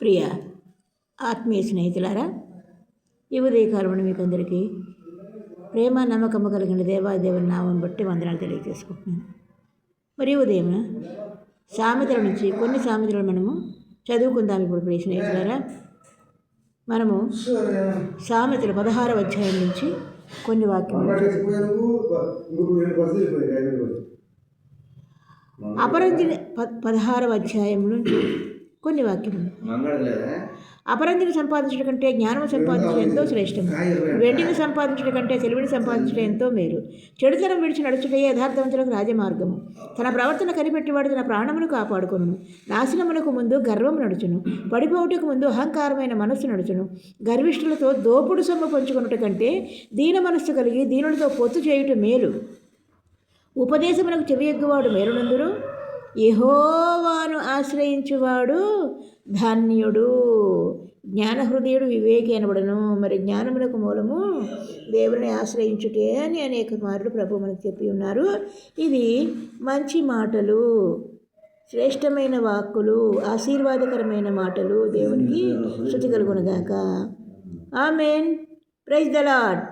ప్రియ ఆత్మీయ స్నేహితులారా, ఈ ఉదయకాలంలో మీకు అందరికీ ప్రేమ నమ్మకము కలిగిన దేవాదేవుని నామం బట్టి వందనాలు తెలియజేసుకుంటున్నాను. మరి ఉదయం సామెతల నుంచి కొన్ని సామెతలు మనము చదువుకుందాం. ఇప్పుడు ప్రియ స్నేహితులారా, మనము సామెతలు 16వ అధ్యాయం నుంచి కొన్ని వాక్యాలు అపరంజిని 16వ అధ్యాయం నుంచి కొన్ని వాక్యములు. అపరంజిని సంపాదించడం కంటే జ్ఞానము సంపాదించడం ఎంతో శ్రేష్టం. వెండిని సంపాదించడం కంటే తెలివిని సంపాదించడం ఎంతో మేలు. చెడుతనం విడిచి నడుచుటే యథార్థవంతులకు రాజమార్గము. తన ప్రవర్తన కనిపెట్టివాడు తన ప్రాణమును కాపాడుకొనును. నాశనమునకు ముందు గర్వము నడుచును, పడిపోవుటకు ముందు అహంకారమైన మనస్సు నడుచును. గర్విష్ఠులతో దోపుడు సొమ్ము పంచుకొనుట కంటే దీన మనస్సు కలిగి దీనులతో పొత్తు చేయుట మేలు. ఉపదేశమునకు చెవియెగ్గువాడు మేలునందును, యెహోవాను ఆశ్రయించువాడు ధన్యుడు. జ్ఞానహృదయుడు వివేకి అనబడను. మరి జ్ఞానమునకు మూలము దేవుని ఆశ్రయించుటే అని అనేక మార్లు ప్రభు మనకు చెప్పి ఉన్నారు. ఇది మంచి మాటలు, శ్రేష్టమైన వాక్కులు, ఆశీర్వాదకరమైన మాటలు. దేవునికి స్తుతి కలుగునుగాక. ఆమేన్. Praise the lord.